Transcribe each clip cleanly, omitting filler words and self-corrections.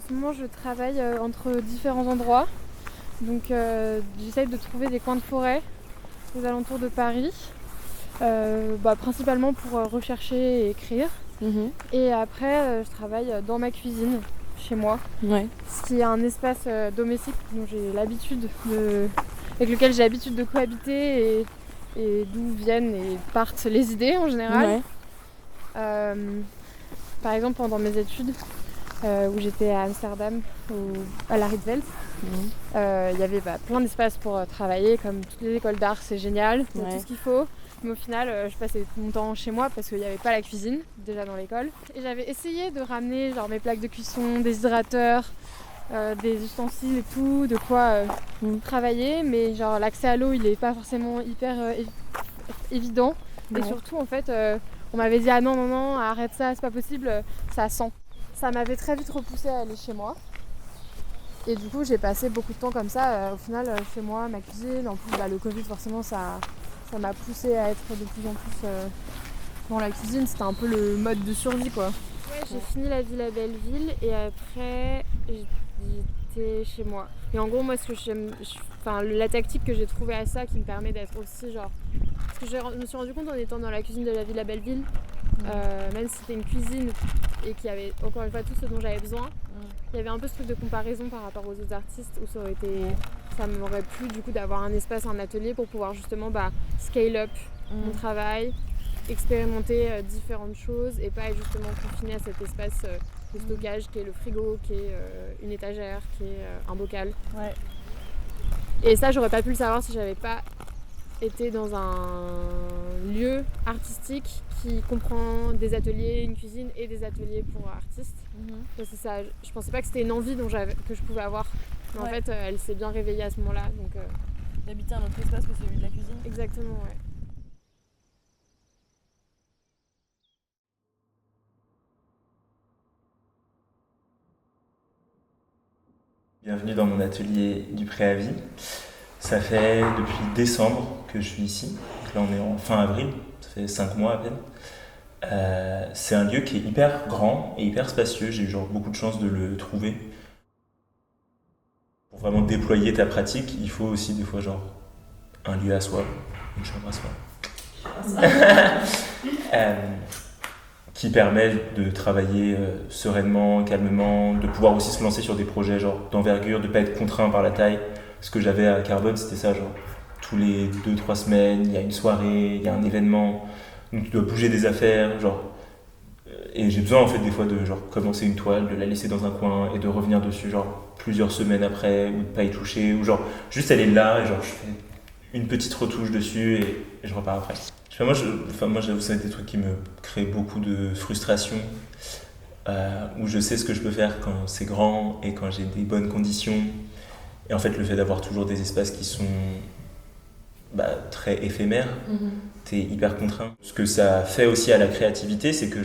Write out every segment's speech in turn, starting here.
ce moment, je travaille entre différents endroits. Donc, j'essaye de trouver des coins de forêt aux alentours de Paris, principalement pour rechercher et écrire. Et après, je travaille dans ma cuisine, chez moi, ce qui est un espace domestique dont avec lequel j'ai l'habitude de cohabiter et d'où viennent et partent les idées en général. Par exemple, pendant mes études, où j'étais à Amsterdam, à la Rietveld, il y avait plein d'espaces pour travailler, comme toutes les écoles d'art, c'est génial, il y a tout ce qu'il faut. Mais au final, je passais mon temps chez moi parce qu'il n'y avait pas la cuisine, déjà dans l'école. Et j'avais essayé de ramener mes plaques de cuisson, des hydrateurs, des ustensiles et tout, de quoi travailler. Mais l'accès à l'eau, il n'est pas forcément hyper évident. Et surtout, en fait, on m'avait dit « Ah non, arrête ça, c'est pas possible, ça sent ». Ça m'avait très vite repoussée à aller chez moi. Et du coup, j'ai passé beaucoup de temps comme ça, au final, chez moi, ma cuisine. En plus, le Covid, forcément, ça m'a poussée à être de plus en plus dans la cuisine. C'était un peu le mode de survie, quoi. Ouais, j'ai fini la Villa Belleville et après, j'étais chez moi. Et en gros, moi, ce que j'aime, la tactique que j'ai trouvée à ça, qui me permet d'être aussi parce que je me suis rendu compte en étant dans la cuisine de la Villa Belleville, même si c'était une cuisine et qu'il y avait encore une fois tout ce dont j'avais besoin, il y avait un peu ce truc de comparaison par rapport aux autres artistes où ça m'aurait plu du coup d'avoir un espace, un atelier pour pouvoir justement scale up mon travail, expérimenter différentes choses et pas être justement confiné à cet espace de stockage qui est le frigo, qui est une étagère, qui est un bocal. Ouais. Et ça, j'aurais pas pu le savoir si j'avais pas été dans un lieu artistique qui comprend des ateliers, une cuisine et des ateliers pour artistes. C'est ça, je pensais pas que c'était une envie que je pouvais avoir. Mais en fait, elle s'est bien réveillée à ce moment-là. D'habiter un autre espace que celui de la cuisine. Exactement, ouais. Bienvenue dans mon atelier du préavis. Ça fait depuis décembre que je suis ici. Donc là, on est en fin avril, ça fait 5 mois à peine. C'est un lieu qui est hyper grand et hyper spacieux. J'ai eu beaucoup de chance de le trouver. Pour vraiment déployer ta pratique, il faut aussi des fois un lieu à soi, une chambre à soi. Qui permet de travailler sereinement, calmement, de pouvoir aussi se lancer sur des projets d'envergure, de ne pas être contraint par la taille. Ce que j'avais à Carbone, c'était ça, tous les 2-3 semaines, il y a une soirée, il y a un événement, donc tu dois bouger des affaires, et j'ai besoin en fait des fois de commencer une toile, de la laisser dans un coin et de revenir dessus plusieurs semaines après, ou de pas y toucher, ou juste elle est là, et je fais une petite retouche dessus et je repars après. Moi, j'avoue, c'est des trucs qui me créent beaucoup de frustration, où je sais ce que je peux faire quand c'est grand et quand j'ai des bonnes conditions. Et en fait, le fait d'avoir toujours des espaces qui sont très éphémères, t'es hyper contraint. Ce que ça fait aussi à la créativité, c'est que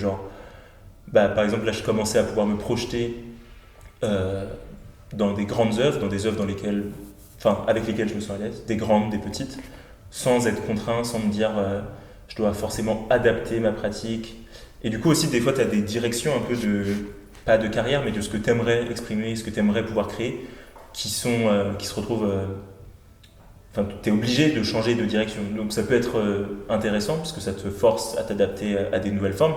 par exemple, là, je commençais à pouvoir me projeter dans des grandes œuvres, dans des œuvres avec lesquelles je me sens à l'aise, des grandes, des petites, sans être contraint, sans me dire je dois forcément adapter ma pratique. Et du coup aussi des fois tu as des directions un peu pas de carrière, mais de ce que tu aimerais exprimer, ce que tu aimerais pouvoir créer, qui se retrouvent... tu es obligé de changer de direction. Donc ça peut être intéressant, parce que ça te force à t'adapter à des nouvelles formes.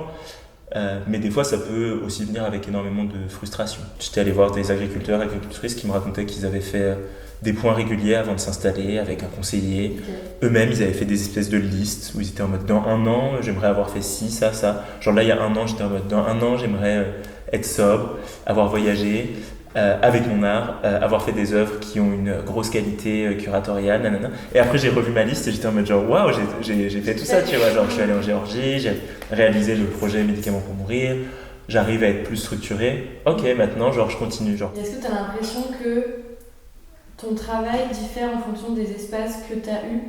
Mais des fois ça peut aussi venir avec énormément de frustration. J'étais allé voir des agriculteurs, agricultrices qui me racontaient qu'ils avaient fait des points réguliers avant de s'installer avec un conseiller. Eux-mêmes, ils avaient fait des espèces de listes où ils étaient en mode dans un an, j'aimerais avoir fait ci, ça, ça. Là, il y a un an, j'étais en mode dans un an, j'aimerais être sobre, avoir voyagé avec mon art, avoir fait des œuvres qui ont une grosse qualité curatoriale, nanana. Et après, j'ai revu ma liste et j'étais en mode waouh, j'ai fait tout ça, tu vois. Je suis allé en Géorgie, j'ai réalisé le projet Médicaments pour mourir, j'arrive à être plus structuré. Ok, maintenant, je continue. Est-ce que tu as l'impression que ton travail diffère en fonction des espaces que tu as eus?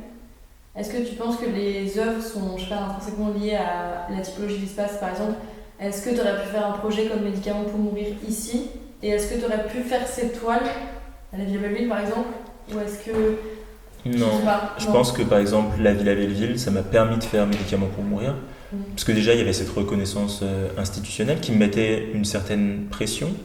Est-ce que tu penses que les œuvres sont, intrinsèquement liées à la typologie d'espace, par exemple? Est-ce que tu aurais pu faire un projet comme Médicaments pour mourir ici? Et est-ce que tu aurais pu faire cette toile à la Villa Belleville, par exemple? Ou est-ce que... Non, je pense que par exemple la Villa Belleville, ça m'a permis de faire Médicaments pour mourir. Parce que déjà, il y avait cette reconnaissance institutionnelle qui me mettait une certaine pression.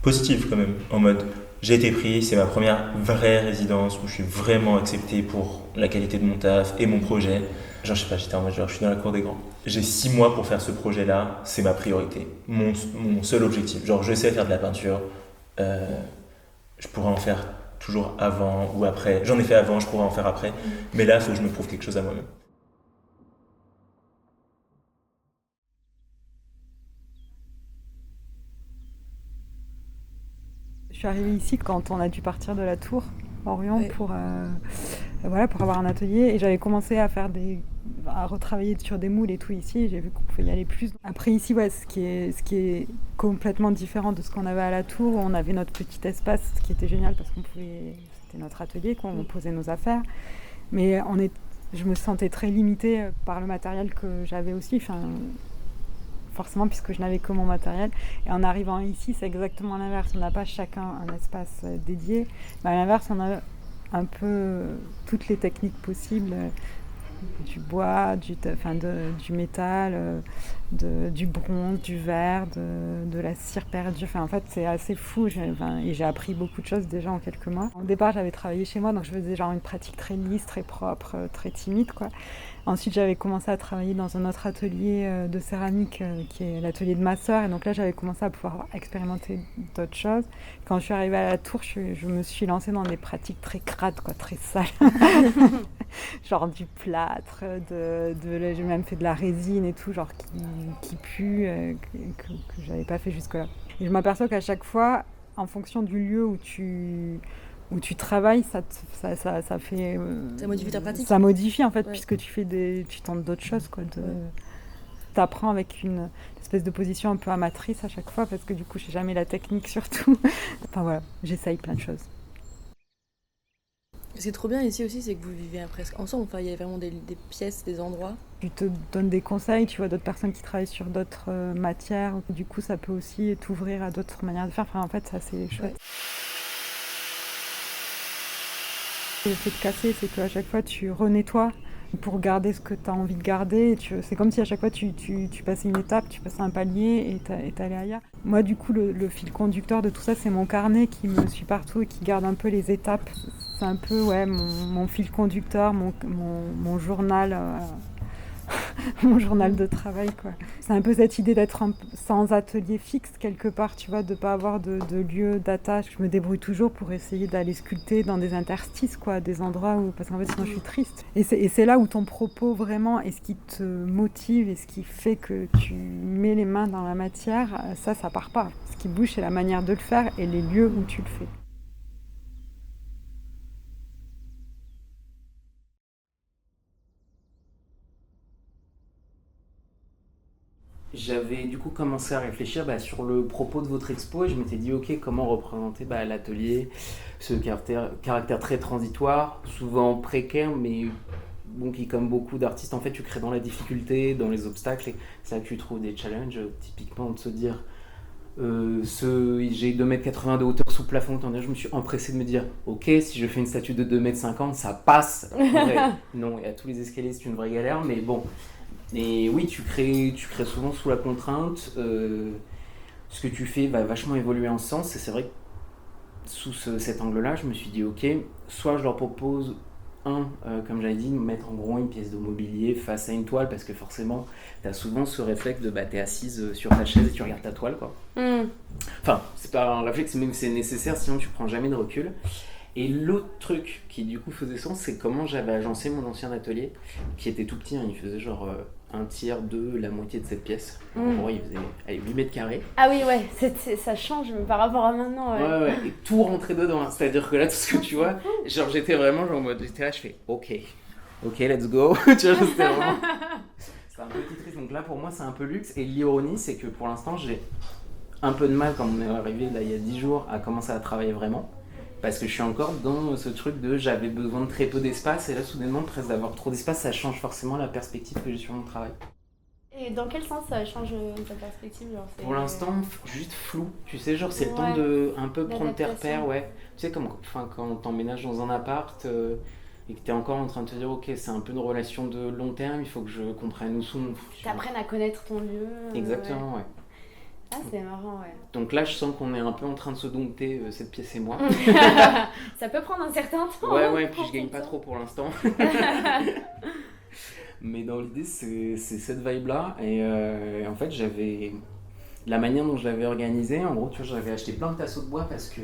positive quand même, en mode j'ai été pris, c'est ma première vraie résidence où je suis vraiment accepté pour la qualité de mon taf et mon projet. Genre, je sais pas, j'étais en mode genre, je suis dans la cour des grands. J'ai 6 mois pour faire ce projet-là, c'est ma priorité, mon seul objectif. Genre, je sais faire de la peinture, je pourrais en faire toujours avant ou après. J'en ai fait avant, je pourrais en faire après. Mais là, il faut que je me prouve quelque chose à moi-même. Je suis arrivée ici quand on a dû partir de la Tour Orion pour avoir un atelier et j'avais commencé à retravailler sur des moules et tout ici et j'ai vu qu'on pouvait y aller plus. Après ici, ce qui est complètement différent de ce qu'on avait à la Tour, où on avait notre petit espace, ce qui était génial parce c'était notre atelier, on posait nos affaires, mais je me sentais très limitée par le matériel que j'avais aussi. Forcément, puisque je n'avais que mon matériel. Et en arrivant ici, c'est exactement l'inverse. On n'a pas chacun un espace dédié. Mais à l'inverse, on a un peu toutes les techniques possibles. Du bois, du métal, du bronze, du verre, de la cire perdue. En fait, c'est assez fou. Et j'ai appris beaucoup de choses déjà en quelques mois. Au départ, j'avais travaillé chez moi, donc je faisais genre une pratique très lisse, très propre, très timide, quoi. Ensuite, j'avais commencé à travailler dans un autre atelier de céramique qui est l'atelier de ma sœur. Et donc là, j'avais commencé à pouvoir expérimenter d'autres choses. Quand je suis arrivée à la Tour, je me suis lancée dans des pratiques très crades, quoi, très sales. Genre du plâtre, j'ai même fait de la résine et tout, genre qui pue, que j'avais pas fait jusque-là. Et je m'aperçois qu'à chaque fois, en fonction du lieu où tu travailles, ça fait... ça modifie ta pratique. Ça modifie en fait, puisque tu tentes d'autres choses, quoi. T'apprends avec une espèce de position un peu amatrice à chaque fois, parce que du coup, je sais jamais la technique surtout. J'essaye plein de choses. Ce qui est trop bien ici aussi, c'est que vous vivez presque ensemble. Il y a vraiment des pièces, des endroits. Tu te donnes des conseils, tu vois d'autres personnes qui travaillent sur d'autres matières. Du coup, ça peut aussi t'ouvrir à d'autres manières de faire. En fait, ça, c'est chouette. Ouais. Le fait de casser, c'est qu'à chaque fois, tu renettoies pour garder ce que tu as envie de garder. C'est comme si à chaque fois, tu passais une étape, tu passais un palier et t'allais ailleurs. Moi, du coup, le fil conducteur de tout ça, c'est mon carnet qui me suit partout et qui garde un peu les étapes. C'est un peu mon fil conducteur, mon journal, mon journal de travail, quoi. C'est un peu cette idée d'être sans atelier fixe quelque part, tu vois, de pas avoir de lieu d'attache. Je me débrouille toujours pour essayer d'aller sculpter dans des interstices, quoi, des endroits où, parce qu'en fait sinon je suis triste. Et c'est là où ton propos vraiment est ce qui te motive et ce qui fait que tu mets les mains dans la matière, ça part pas. Ce qui bouge, c'est la manière de le faire et les lieux où tu le fais. J'avais du coup commencé à réfléchir sur le propos de votre expo et je m'étais dit ok, comment représenter l'atelier, ce caractère très transitoire, souvent précaire, mais bon, qui comme beaucoup d'artistes en fait tu crées dans la difficulté, dans les obstacles, et c'est là que tu trouves des challenges, typiquement de se dire j'ai 2,80 m de hauteur sous plafond, je me suis empressé de me dire ok, si je fais une statue de 2,50 m, ça passe. Non, et à tous les escaliers c'est une vraie galère, mais bon. Et oui, tu crées souvent sous la contrainte. Ce que tu fais va vachement évoluer en sens. Et c'est vrai que sous cet angle-là, je me suis dit, ok, soit je leur propose comme j'avais dit, mettre en gros une pièce de mobilier face à une toile, parce que forcément, tu as souvent ce réflexe de t'es assise sur ta chaise et tu regardes ta toile, quoi. Enfin, c'est pas un réflexe, mais c'est nécessaire, sinon tu prends jamais de recul. Et l'autre truc qui du coup faisait sens, c'est comment j'avais agencé mon ancien atelier, qui était tout petit, il faisait genre un tiers de la moitié de cette pièce. En gros, il faisait 8 mètres carrés. Ah oui, ouais, ça change par rapport à maintenant. Ouais, et tout rentrait dedans. Hein. C'est-à-dire que là, tout ce que tu vois, genre j'étais vraiment en mode, j'étais là, je fais ok, let's go. Tu vois, c'était vraiment... C'était un petit triste. Donc là, pour moi, c'est un peu luxe. Et l'ironie, c'est que pour l'instant, j'ai un peu de mal, quand on est arrivé là il y a 10 jours, à commencer à travailler vraiment. Parce que je suis encore dans ce truc de j'avais besoin de très peu d'espace et là soudainement presque d'avoir trop d'espace, ça change forcément la perspective que j'ai sur mon travail. Et dans quel sens ça change ta perspective Pour l'instant, juste flou, tu sais, genre c'est le temps de un peu prendre tes repères, ouais. Tu sais, comme quand t'emménages dans un appart et que t'es encore en train de te dire ok, c'est un peu une relation de long terme, il faut que je comprenne où sont... T'apprennes à connaître ton lieu. Exactement, ouais. Ah, c'est marrant, ouais. Donc là, je sens qu'on est un peu en train de se dompter, cette pièce et moi. Ça peut prendre un certain temps. Ouais, puis je gagne pas trop pour l'instant. Mais dans l'idée, c'est cette vibe-là. Et en fait, j'avais... La manière dont je l'avais organisé, en gros, tu vois, j'avais acheté plein de tasseaux de bois parce que,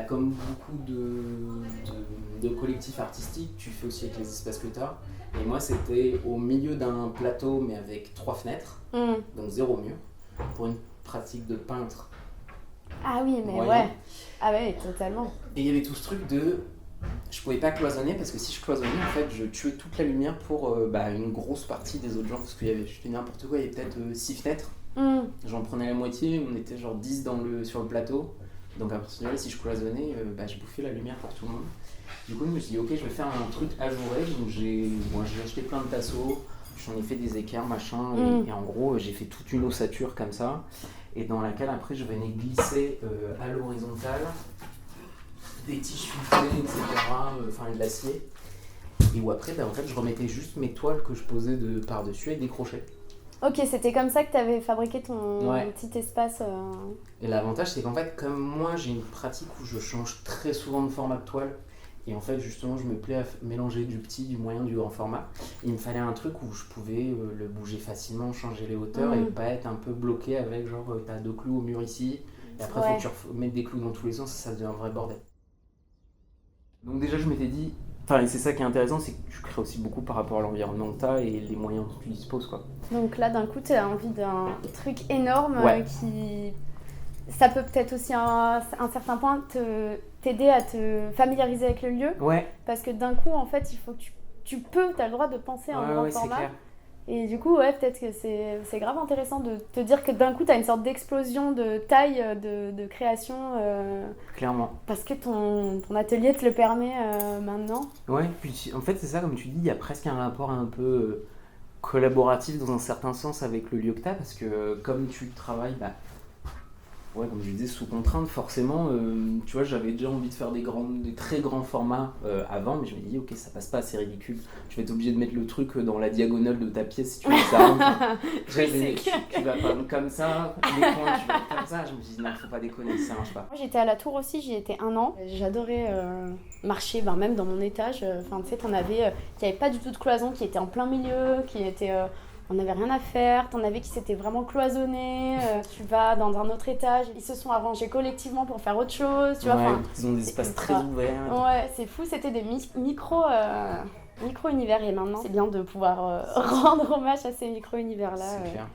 comme beaucoup de collectifs artistiques, tu fais aussi avec les espaces que tu as. Et moi, c'était au milieu d'un plateau, mais avec 3 fenêtres, donc 0 mur, pour une pratique de peintre. Ah oui, mais moyen. ouais. Ah ouais, totalement. Et il y avait tout ce truc de... Je pouvais pas cloisonner parce que si je cloisonnais, en fait, je tuais toute la lumière pour une grosse partie des autres gens. Parce qu'il y avait, je fais n'importe quoi, il y avait peut-être 6 fenêtres. J'en prenais la moitié, on était genre 10 sur le plateau. Donc à partir de là, si je cloisonnais, je bouffais la lumière pour tout le monde. Du coup, je me suis dit, ok, je vais faire un truc ajouré. Donc j'ai acheté plein de tasseaux, j'en ai fait des équerres, machin. Et en gros, j'ai fait toute une ossature comme ça. Et dans laquelle après, je venais glisser à l'horizontale des tiges ficelées, etc. Enfin, de l'acier. Et où après, en fait, je remettais juste mes toiles que je posais par-dessus avec des crochets. Ok, c'était comme ça que tu avais fabriqué ton petit espace. Et l'avantage, c'est qu'en fait, comme moi, j'ai une pratique où je change très souvent de format de toile. Et en fait, justement, je me plais à mélanger du petit, du moyen, du grand format. Il me fallait un truc où je pouvais le bouger facilement, changer les hauteurs et pas être un peu bloqué avec genre, t'as 2 clous au mur ici. Et après, faut que tu mettes des clous dans tous les sens, ça devient un vrai bordel. Donc déjà, je m'étais dit, et c'est ça qui est intéressant, c'est que tu crées aussi beaucoup par rapport à l'environnement que tu as et les moyens dont tu disposes, quoi. Donc là, d'un coup, tu as envie d'un truc énorme qui... Ça peut peut-être aussi, à un certain point, t'aider à te familiariser avec le lieu. Ouais. Parce que d'un coup, en fait, il faut que tu as le droit de penser à un grand format. Clair. Et du coup, peut-être que c'est grave intéressant de te dire que d'un coup, tu as une sorte d'explosion de taille, de création. Clairement. Parce que ton atelier te le permet maintenant. Ouais, puis en fait, c'est ça, comme tu dis, il y a presque un rapport un peu collaboratif dans un certain sens avec le lieu que tu as, parce que comme tu travailles, comme je disais, sous contrainte, forcément, tu vois, j'avais déjà envie de faire des très grands formats avant, mais je me dis, ok, ça passe pas, c'est ridicule. Tu vas être obligé de mettre le truc dans la diagonale de ta pièce si tu veux que ça rentre. Tu vas pas comme ça, les coins, tu vas être comme ça. Je me dis, non, faut pas déconner, ça marche pas. Moi, j'étais à la Tour aussi, j'y étais 1 an. J'adorais marcher, même dans mon étage. Tu sais, t'en avais qui n'avaient pas du tout de cloison, qui étaient en plein milieu, qui étaient... on n'avait rien à faire, t'en avais qui s'étaient vraiment cloisonnés, tu vas dans un autre étage, ils se sont arrangés collectivement pour faire autre chose, tu vois. Ils ont des espaces très ouverts. Ouais, c'est fou, c'était des micro-univers et maintenant c'est bien de pouvoir rendre hommage à ces micro-univers-là. C'est clair.